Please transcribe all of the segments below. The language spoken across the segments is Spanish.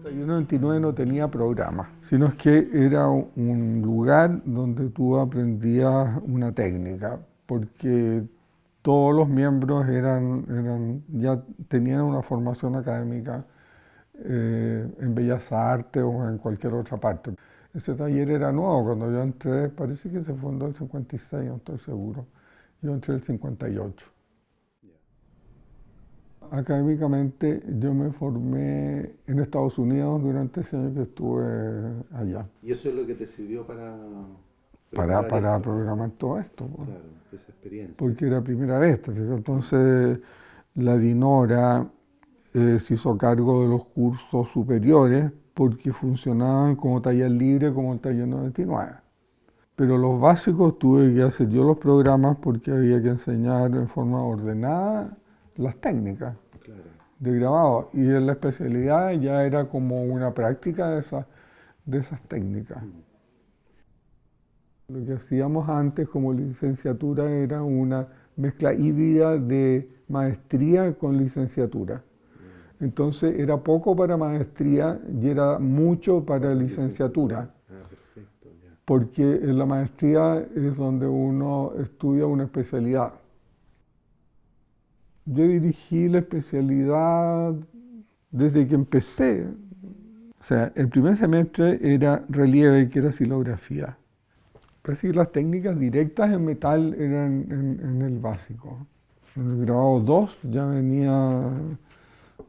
91-99 no tenía programa, sino es que era un lugar donde tú aprendías una técnica, porque todos los miembros ya tenían una formación académica en Bellas Artes o en cualquier otra parte. Ese taller era nuevo, cuando yo entré, parece que se fundó en el 56, no estoy seguro. Yo entré en el 58. Académicamente yo me formé en Estados Unidos durante ese año que estuve allá. ¿Y eso es lo que te sirvió para programar todo esto? Pues. Claro, esa experiencia. Porque era primera vez, ¿te fijas? Entonces la Dinora se hizo cargo de los cursos superiores porque funcionaban como taller libre como el taller 99. Pero los básicos tuve que hacer yo los programas porque había que enseñar en forma ordenada las técnicas de grabado. Y en la especialidad ya era como una práctica de esas técnicas. Lo que hacíamos antes como licenciatura era una mezcla híbrida de maestría con licenciatura. Entonces era poco para maestría y era mucho para licenciatura. Perfecto, ya. Porque en la maestría es donde uno estudia una especialidad. Yo dirigí la especialidad desde que empecé. O sea, el primer semestre era relieve, que era xilografía. Parece que las técnicas directas en metal eran en el básico. En el grabado 2 ya venía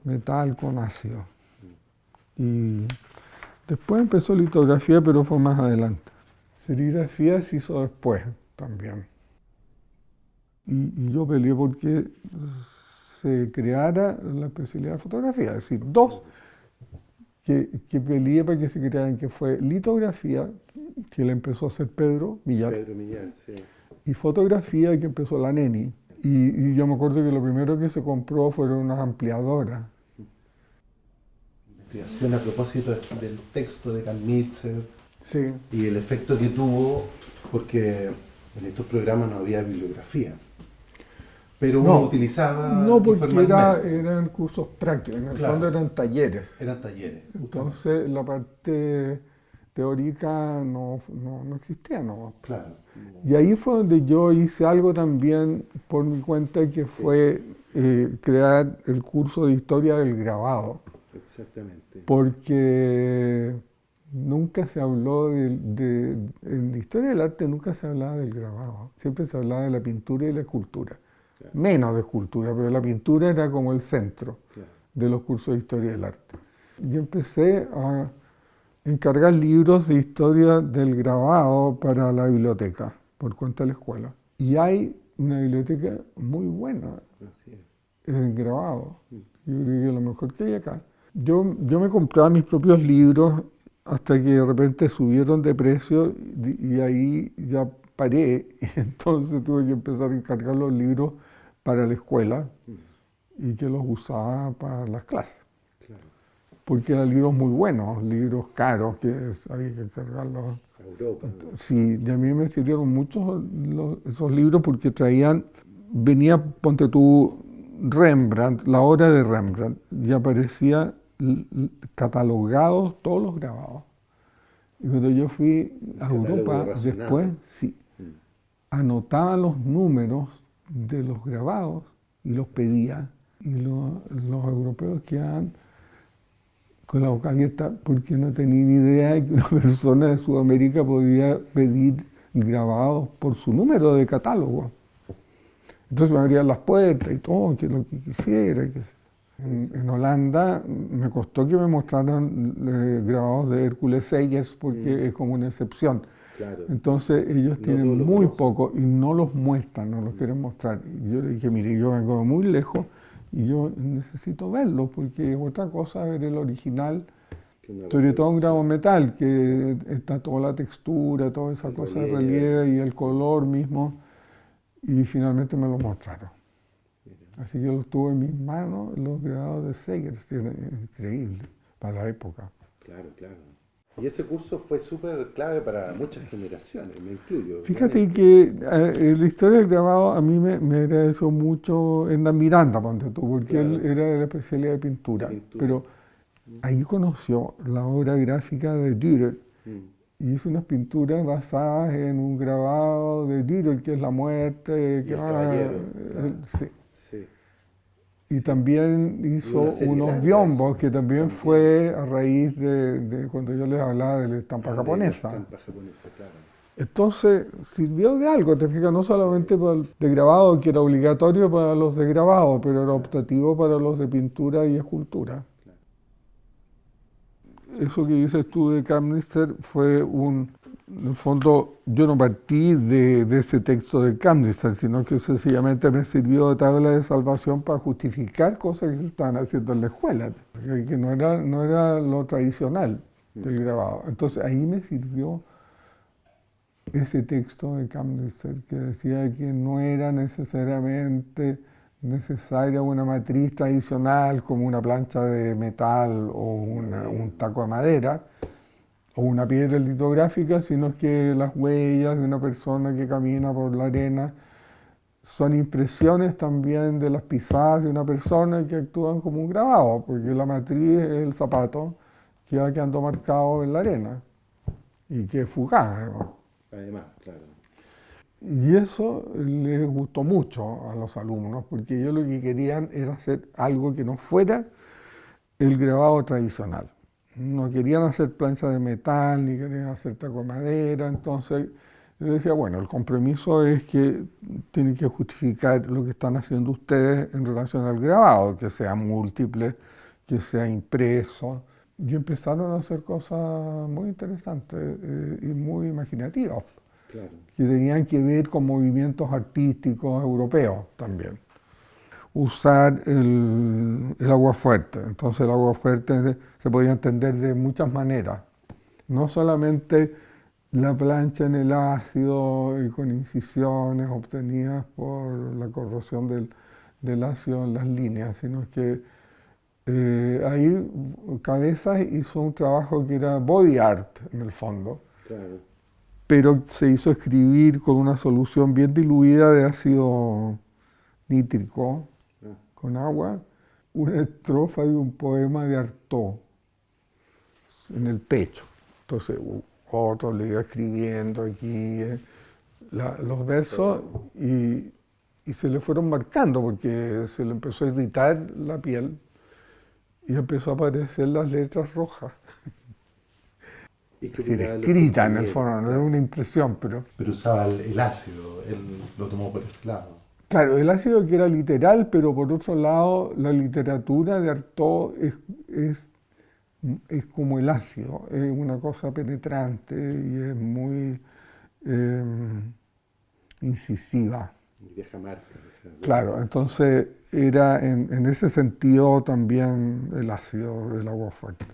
metal con ácido. Y después empezó litografía, pero fue más adelante. Serigrafía se hizo después también. Y yo peleé porque se creara la especialidad de fotografía. Es decir, dos que peleé para que se crearan, que fue litografía, que la empezó a hacer Pedro Millar. Pedro Millar, sí. Y fotografía, que empezó la Neni. Y yo me acuerdo que lo primero que se compró fueron unas ampliadoras. Investigación a propósito del texto de Carl Mitzer. Sí. Y el efecto que tuvo, porque en estos programas no había bibliografía. Pero uno utilizaba. No, porque eran cursos prácticos, en el fondo eran talleres. Eran talleres. Entonces la parte teórica no existía, ¿no? Claro. Y ahí fue donde yo hice algo también por mi cuenta, que fue crear el curso de historia del grabado. Exactamente. Porque nunca se habló en la historia del arte nunca se hablaba del grabado. Siempre se hablaba de la pintura y la escultura. Claro. Menos de escultura, pero la pintura era como el centro de los cursos de historia del arte. Yo empecé a encargar libros de historia del grabado para la biblioteca, por cuenta de la escuela. Y hay una biblioteca muy buena en grabado. Yo creo que es lo mejor que hay acá. Yo me compraba mis propios libros hasta que de repente subieron de precio y ahí ya paré. Y entonces tuve que empezar a encargar los libros para la escuela y que los usaba para las clases. Claro. Porque eran libros muy buenos, libros caros que había que encargarlos. Europa. Sí, y a mí me sirvieron mucho esos libros porque venía, ponte tú, Rembrandt, la obra de Rembrandt, y aparecía catalogados todos los grabados. Y cuando yo fui a Europa después, anotaba los números de los grabados y los pedía. Y los europeos quedaban con la boca abierta porque no tenían idea de que una persona de Sudamérica podía pedir grabados por su número de catálogo. Entonces me abrían las puertas y todo, que lo que quisiera. En Holanda me costó que me mostraran grabados de Hércules Seyes porque es como una excepción. Claro. Entonces ellos tienen muy poco y no los muestran, no los quieren mostrar. Y yo le dije, mire, yo vengo de muy lejos y yo necesito verlo porque es otra cosa ver el original, sobre todo un grabado metal, que está toda la textura, toda esa cosa de relieve y el color mismo. Y finalmente me lo mostraron. Así que los tuve en mis manos, los grabados de Segers, que era increíble para la época. Claro, claro. Y ese curso fue súper clave para muchas generaciones, me incluyo. Fíjate que la historia del grabado a mí me agradeció mucho Hernán Miranda, ponte tú, porque él era de la especialidad de pintura. Pero ahí conoció la obra gráfica de Dürer Mm. y hizo unas pinturas basadas en un grabado de Dürer, que es la muerte, Y el caballero, claro. sí. Sí. Y Sí. también Y hizo una serie unos larga de biombos, eso, que también también. fue a raíz de cuando yo les hablaba de la estampa De la japonesa. estampa japonesa, claro. Entonces sirvió de algo, te fijas, no solamente para el de grabado, que era obligatorio para los de grabado, pero era optativo para los de pintura y escultura. Claro. Eso que dices tú de Kemnitzer fue en el fondo, yo no partí de ese texto de Kemnitzer, sino que sencillamente me sirvió de tabla de salvación para justificar cosas que se estaban haciendo en la escuela, que no era lo tradicional del grabado. Entonces ahí me sirvió ese texto de Kemnitzer que decía que no era necesariamente necesaria una matriz tradicional como una plancha de metal o un taco de madera o una piedra litográfica, sino que las huellas de una persona que camina por la arena son impresiones también de las pisadas de una persona que actúan como un grabado, porque la matriz es el zapato que va quedando marcado en la arena y que es fugaz, además. Además, claro. Y eso les gustó mucho a los alumnos, porque ellos lo que querían era hacer algo que no fuera el grabado tradicional. No querían hacer planchas de metal, ni querían hacer taco de madera, entonces yo decía, bueno, el compromiso es que tienen que justificar lo que están haciendo ustedes en relación al grabado, que sea múltiple, que sea impreso. Y empezaron a hacer cosas muy interesantes y muy imaginativas. Claro. Que tenían que ver con movimientos artísticos europeos también. Usar el agua fuerte. Entonces el agua fuerte se podía entender de muchas maneras. No solamente la plancha en el ácido y con incisiones obtenidas por la corrosión del ácido en las líneas, sino que ahí Cabezas hizo un trabajo que era body art en el fondo. Claro. Pero se hizo escribir con una solución bien diluida de ácido nítrico, con agua, una estrofa de un poema de Artaud en el pecho. Entonces otro le iba escribiendo aquí los versos y se le fueron marcando porque se le empezó a irritar la piel y empezó a aparecer las letras rojas. Es decir, escrita en el fondo, no era una impresión, pero... Pero usaba el ácido, él lo tomó por ese lado. Claro, el ácido que era literal, pero por otro lado, la literatura de Artaud es como el ácido, es una cosa penetrante y es muy incisiva. Y deja marca. Claro, entonces era en ese sentido también el ácido del agua fuerte.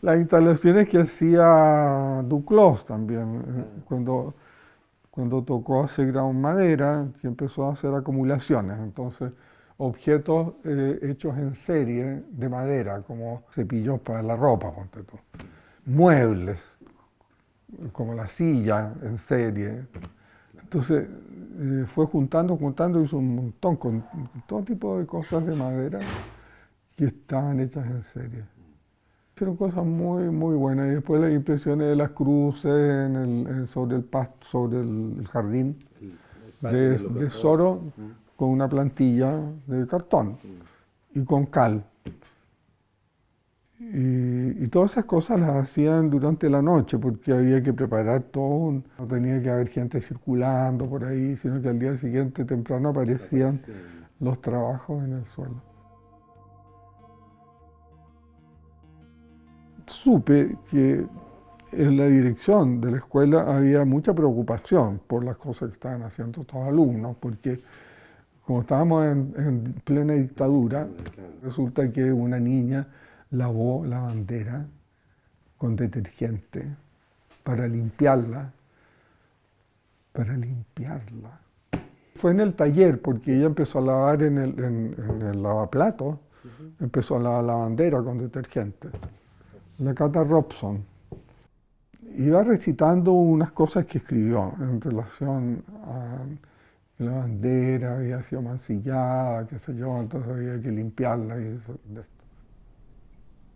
Las instalaciones que hacía Duclos también, cuando tocó hacer ground madera, que empezó a hacer acumulaciones, entonces objetos hechos en serie de madera, como cepillos para la ropa, ponte tú, muebles, como la silla en serie. Entonces fue juntando, hizo un montón, con todo tipo de cosas de madera que estaban hechas en serie. Hicieron cosas muy, muy buenas. Y después las impresiones de las cruces sobre el pasto, sobre el jardín de Soro, con una plantilla de cartón y con cal. Y todas esas cosas las hacían durante la noche porque había que preparar todo. No tenía que haber gente circulando por ahí, sino que al día siguiente temprano aparecían los trabajos en el suelo. Supe que en la dirección de la escuela había mucha preocupación por las cosas que estaban haciendo estos alumnos, porque como estábamos en plena dictadura, resulta que una niña lavó la bandera con detergente para limpiarla. Fue en el taller, porque ella empezó a lavar en el lavaplatos, empezó a lavar la bandera con detergente. La Cata Robson iba recitando unas cosas que escribió en relación a La bandera había sido mancillada, qué sé yo, entonces había que limpiarla y eso, de esto.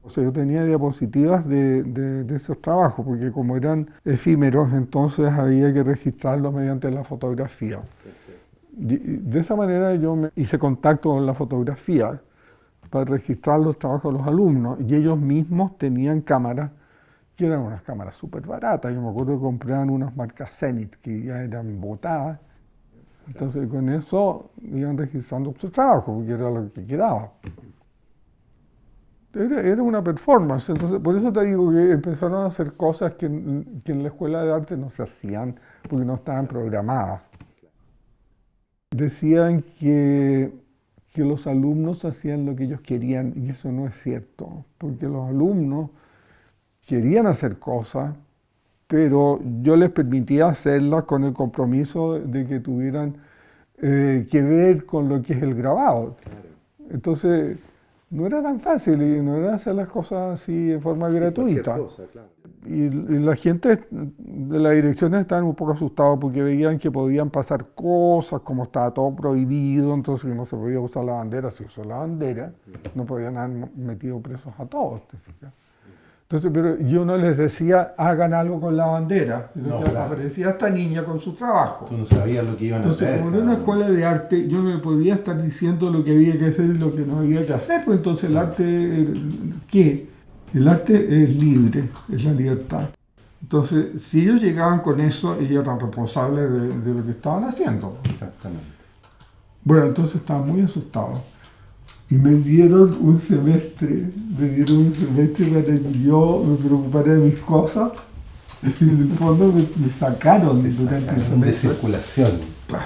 O sea, yo tenía diapositivas de esos trabajos, porque como eran efímeros, entonces había que registrarlos mediante la fotografía. De esa manera yo me hice contacto con la fotografía para registrar los trabajos de los alumnos, y ellos mismos tenían cámaras, que eran unas cámaras súper baratas. Yo me acuerdo que compraban unas marcas Zenith, que ya eran botadas. Entonces con eso iban registrando sus trabajos, porque era lo que quedaba. Era una performance, entonces por eso te digo que empezaron a hacer cosas que en la escuela de arte no se hacían, porque no estaban programadas. Decían que los alumnos hacían lo que ellos querían, y eso no es cierto, porque los alumnos querían hacer cosas, pero yo les permitía hacerlas con el compromiso de que tuvieran que ver con lo que es el grabado. Entonces, no era tan fácil y no era hacer las cosas así de forma gratuita. Cosa, claro. Y la gente de las direcciones estaban un poco asustados porque veían que podían pasar cosas, como estaba todo prohibido, entonces no se podía usar la bandera. Si usó la bandera, no podían haber metido presos a todos, ¿te fijas? Entonces, pero yo no les decía, hagan algo con la bandera, sino No, que claro. aparecía esta niña con su trabajo. Tú no sabías lo que iban a hacer. Entonces, como era una escuela de arte, yo no le podía estar diciendo lo que había que hacer y lo que no había que hacer, pues entonces el arte, ¿qué? El arte es libre, es la libertad. Entonces, si ellos llegaban con eso, ellos eran responsables de lo que estaban haciendo. Exactamente. Bueno, entonces estaban muy asustados. Y me dieron un semestre para que yo me preocupara de mis cosas. Y en el fondo me sacaron durante el de semestre. circulación. Claro.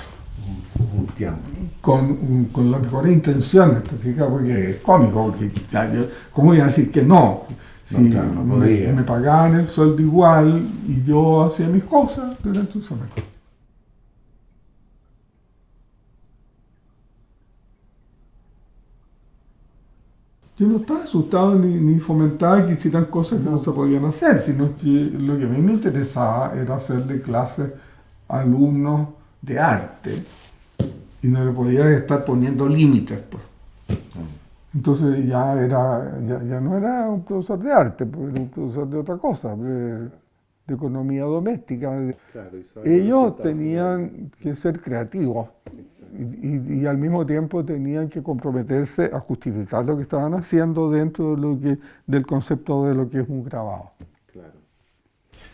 Un tiempo. Con las mejores intenciones, ¿te fijas? Porque es cómico, porque ya yo, ¿cómo iba a decir que no? Si No, claro, no podía. me pagaban el sueldo igual y yo hacía mis cosas durante un semestre. Yo no estaba asustado ni fomentaba que hicieran cosas que no se podían hacer, sino que lo que a mí me interesaba era hacerle clases a alumnos de arte y no le podía estar poniendo límites, pues. Entonces ya no era un profesor de arte, pues era un profesor de otra cosa, de economía doméstica. Claro, Ellos tenían que ser creativos y al mismo tiempo tenían que comprometerse a justificar lo que estaban haciendo dentro del concepto de lo que es un grabado. Claro.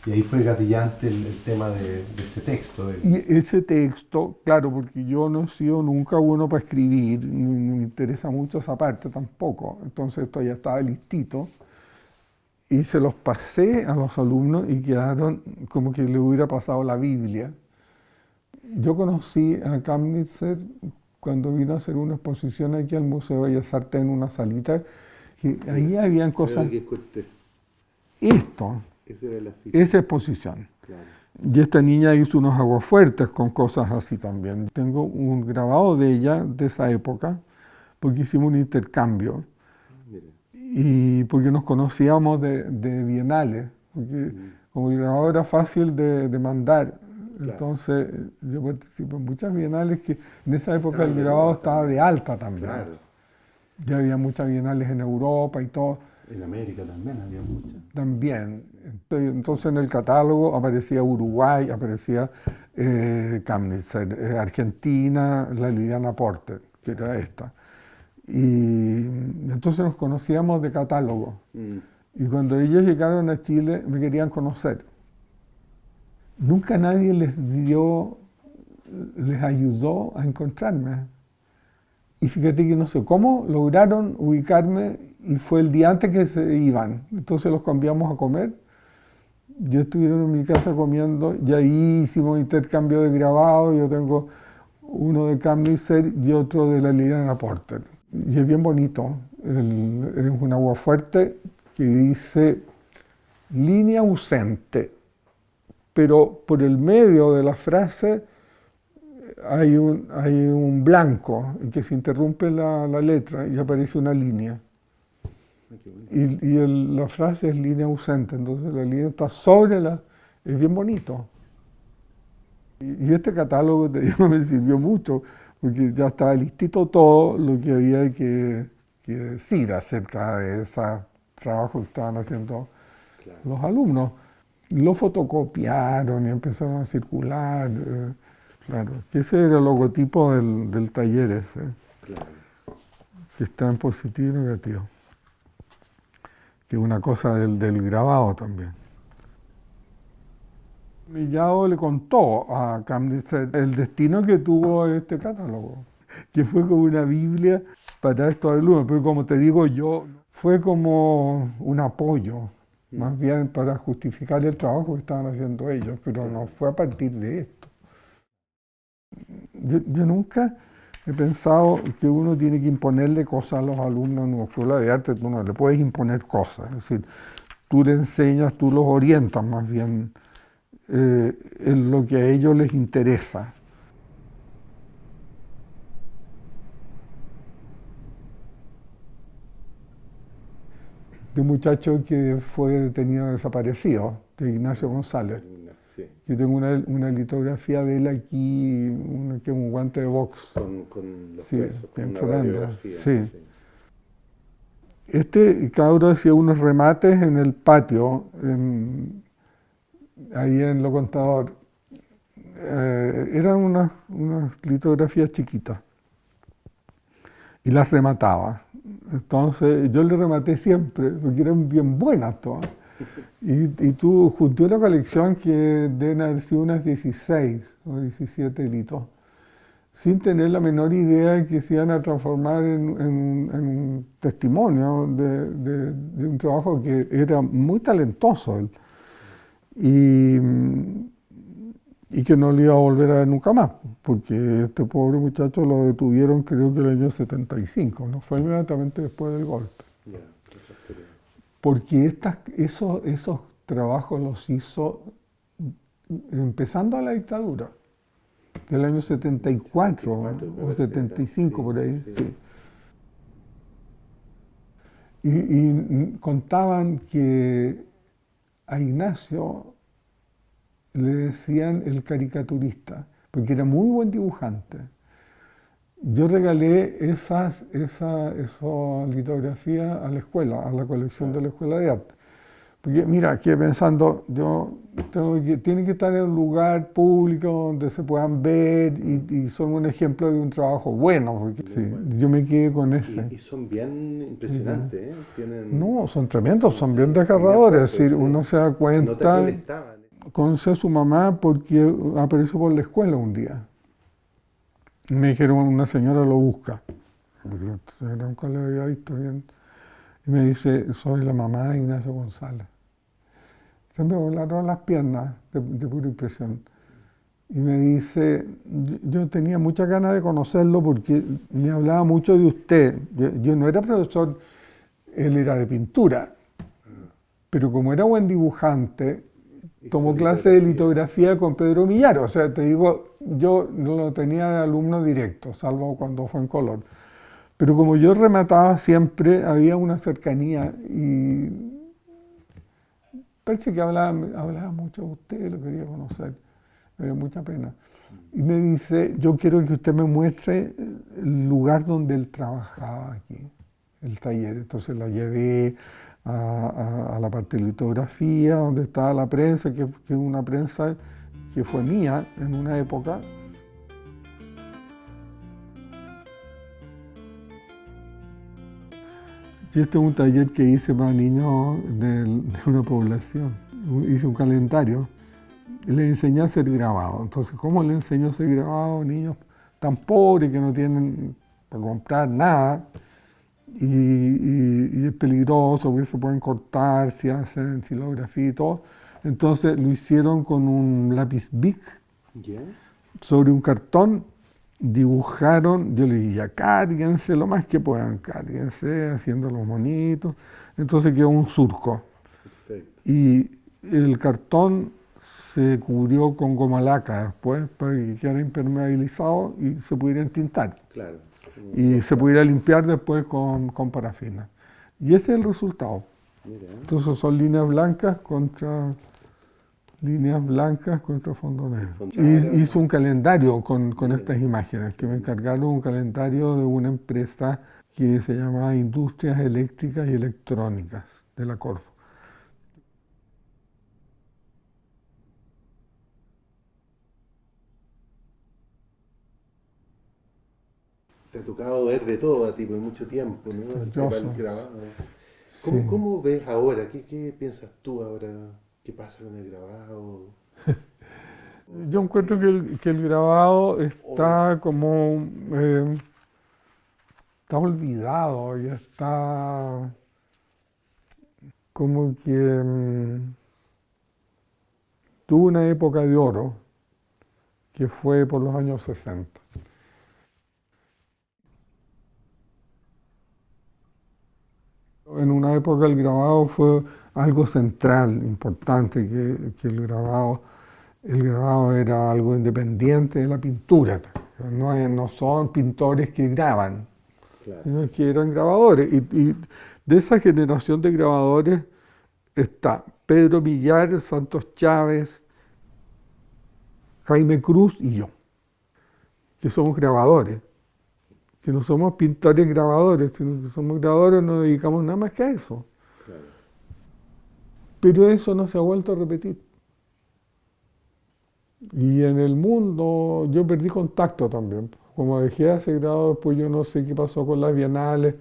Y ahí fue gatillante el tema de este texto. Y ese texto, claro, porque yo no he sido nunca bueno para escribir, ni me interesa mucho esa parte tampoco, entonces esto ya estaba listito, y se los pasé a los alumnos y quedaron como que le hubiera pasado la Biblia. Yo conocí a Kamnitzer cuando vino a hacer una exposición aquí al Museo de Bellas Artes en una salita, que ahí habían cosas... Esto, esa exposición. Claro. Y esta niña hizo unos aguafuertes con cosas así también. Tengo un grabado de ella, de esa época, porque hicimos un intercambio. Y porque nos conocíamos de bienales, porque como el grabado era fácil de mandar, claro. Entonces yo participé en muchas bienales que en esa época el grabado estaba de alta también. Claro. Ya había muchas bienales en Europa y todo. En América también había muchas. También. Entonces en el catálogo aparecía Uruguay, aparecía Kamnitzer, Argentina, la Liliana Porter, que era esta. Y entonces nos conocíamos de catálogo. Y cuando ellos llegaron a Chile me querían conocer. Nunca nadie les ayudó a encontrarme. Y fíjate que no sé cómo lograron ubicarme y fue el día antes que se iban. Entonces los cambiamos a comer. Yo estuvieron en mi casa comiendo y ahí hicimos intercambio de grabado. Yo tengo uno de Kamnitzer y otro de la Liliana Porter. Y es bien bonito. Es un aguafuerte que dice línea ausente, pero por el medio de la frase hay un blanco en que se interrumpe la letra y aparece una línea. Y la frase es línea ausente, entonces la línea está sobre es bien bonito. Y este catálogo, te digo, me sirvió mucho, porque ya estaba listito todo lo que había que decir acerca de esos trabajos que estaban haciendo los alumnos. Lo fotocopiaron y empezaron a circular. Claro, que ese era el logotipo del taller ese, que está en positivo y negativo. Que es una cosa del grabado también. Millado le contó a Camditzer el destino que tuvo este catálogo, que fue como una Biblia para estos alumnos, pero como te digo yo, fue como un apoyo, más bien para justificar el trabajo que estaban haciendo ellos, pero no fue a partir de esto. Yo nunca he pensado que uno tiene que imponerle cosas a los alumnos en una escuela de arte, tú no le puedes imponer cosas, es decir, tú le enseñas, tú los orientas más bien en lo que a ellos les interesa. De un muchacho que fue detenido desaparecido, de Ignacio González. Sí. Yo tengo una litografía de él aquí, que es un guante de box. Con los sí, huesos, con una tremendo. radiografía. Sí. Este cabro hacía unos remates en el patio, ahí en Lo Contador. Eran unas litografías chiquitas y las remataba. Entonces yo le rematé siempre, porque eran bien buenas todas. Y tú junté una colección que deben haber sido unas 16 o 17 litos, sin tener la menor idea de que se iban a transformar en un testimonio de un trabajo que era muy talentoso él. Y que no le iba a volver a ver nunca más, porque este pobre muchacho lo detuvieron creo que el año 75, no fue inmediatamente después del golpe. Porque esos trabajos los hizo empezando a la dictadura, del año 74 o 75 por ahí. Sí. Y contaban que a Ignacio le decían el caricaturista, porque era muy buen dibujante. Yo regalé esas litografías a la escuela, a la colección de la Escuela de Arte. Porque mira, aquí pensando, tiene que estar en un lugar público donde se puedan ver y son un ejemplo de un trabajo bueno, porque sí, bueno. Yo me quedé con ese. Y son bien impresionantes, ¿eh? No, son tremendos, son bien desgarradores, es decir, uno se da cuenta. Conocí a su mamá porque apareció por la escuela un día. Me dijeron, una señora lo busca. Porque nunca le había visto bien. Y me dice, soy la mamá de Ignacio González. Se me volaron las piernas de pura impresión. Y me dice, yo tenía muchas ganas de conocerlo porque me hablaba mucho de usted. Yo no era profesor, él era de pintura. Pero como era buen dibujante, tomó clase de litografía con Pedro Millar. O sea, te digo, yo no lo tenía de alumno directo, salvo cuando fue en color. Pero como yo remataba siempre, había una cercanía y parece que hablaba mucho de usted, lo quería conocer, me dio mucha pena. Y me dice, yo quiero que usted me muestre el lugar donde él trabajaba aquí, el taller. Entonces la llevé a la parte de litografía, donde estaba la prensa, que es una prensa que fue mía en una época. Y este es un taller que hice para niños de una población. Hice un calendario y les enseñé a hacer grabado. Entonces, ¿cómo les enseño a hacer grabado a niños tan pobres que no tienen para comprar nada? Y es peligroso porque se pueden cortar si hacen xilografía y todo. Entonces lo hicieron con un lápiz Bic sobre un cartón. Dibujaron, yo les dije, ya cárguense lo más que puedan, cárguense haciendo los monitos. Entonces quedó un surco. Perfecto. Y el cartón se cubrió con goma laca después para que quedara impermeabilizado y se pudiera entintar. Claro. Y se pudiera limpiar después con parafina. Y ese es el resultado. Mira. Entonces son líneas blancas contra líneas blancas contra fondo negro. Fondo Y negro. hizo un calendario con estas imágenes, que me encargaron un calendario de una empresa que se llamaba Industrias Eléctricas y Electrónicas de la Corfo. Te ha tocado ver de todo a ti por mucho tiempo, ¿no? El tema del grabado. Sí. ¿Cómo ves ahora? ¿Qué piensas tú ahora? ¿Qué pasa con el grabado? Yo encuentro que el grabado está como... está olvidado y está como que tuvo una época de oro que fue por los años 60. En una época el grabado fue algo central, importante, que el grabado era algo independiente de la pintura. No son pintores que graban, Claro. sino que eran grabadores. Y de esa generación de grabadores está Pedro Villar, Santos Chávez, Jaime Cruz y yo, que somos grabadores, que no somos pintores grabadores, sino que somos grabadores, no nos dedicamos nada más que a eso. Claro. Pero eso no se ha vuelto a repetir. Y en el mundo yo perdí contacto también. Como dejé de hacer grabado, después yo no sé qué pasó con las bienales.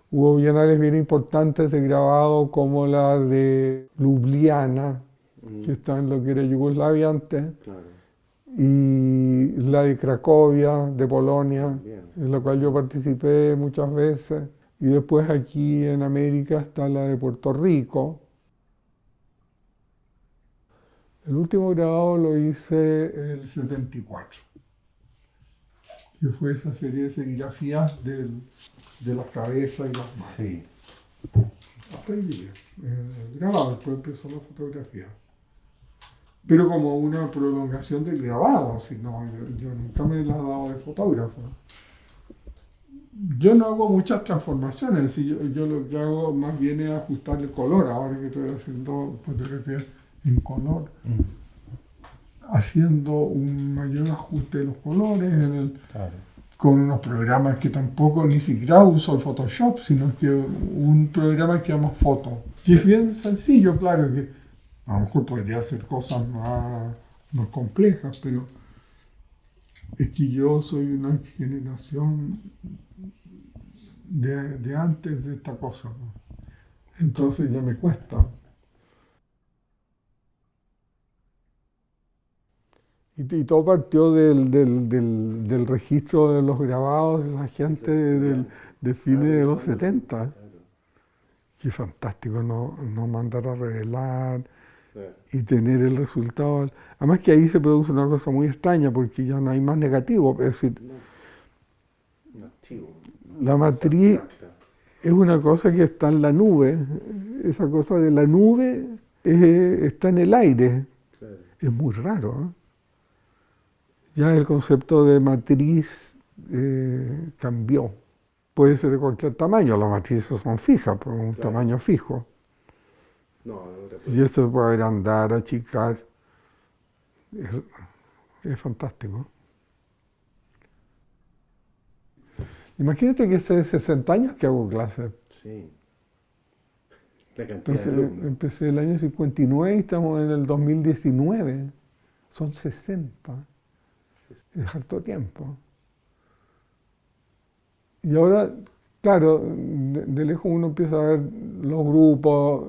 Hubo bienales bien importantes de grabado como la de Ljubljana, que está en lo que era Yugoslavia antes, Claro. y la de Cracovia, de Polonia, Bien. en la cual yo participé muchas veces. Y después aquí en América está la de Puerto Rico. El último grabado lo hice el 74, que fue esa serie de serigrafías de las cabezas y las manos. Sí. Hasta ahí llegué. Grabado, después empezó la fotografía. Pero como una prolongación del grabado, si no, yo nunca me la he dado de fotógrafo. Yo no hago muchas transformaciones, yo lo que hago más bien es ajustar el color, ahora que estoy haciendo fotografías en color, haciendo un mayor ajuste de los colores Claro. con unos programas que tampoco ni siquiera uso el Photoshop, sino que un programa que se llama Foto. Y es bien sencillo, claro, que a lo mejor podría hacer cosas más complejas, pero es que yo soy una generación de antes de esta cosa, ¿no? Entonces ya me cuesta. Y todo partió del registro de los grabados de esa gente de fines de los 70. Claro. Qué fantástico no mandar a revelar Claro. y tener el resultado. Además que ahí se produce una cosa muy extraña porque ya no hay más negativo. Es decir, No activo. la matriz es una cosa que está en la nube. Esa cosa de la nube está en el aire. Claro. Es muy raro, ¿eh? Ya el concepto de matriz cambió. Puede ser de cualquier tamaño, las matrices son fijas, por un Claro. tamaño fijo. No, ahora Y esto de poder andar, achicar, es fantástico. Imagínate que hace 60 años que hago clases. sí. La cantidad Entonces de alumnos. empecé el año 59 y estamos en el 2019. Son 60. Es harto tiempo. Y ahora, claro, de lejos uno empieza a ver los grupos,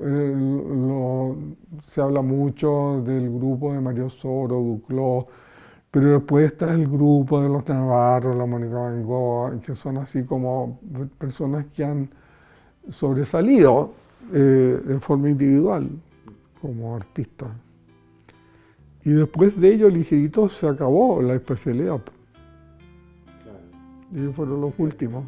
se habla mucho del grupo de Mario Soro, Duclos, pero después está el grupo de los Navarros, la Mónica Van Gogh, que son así como personas que han sobresalido en forma individual, como artistas. Y después de ello, ligerito, se acabó la especialidad. Claro. Ellos fueron los últimos.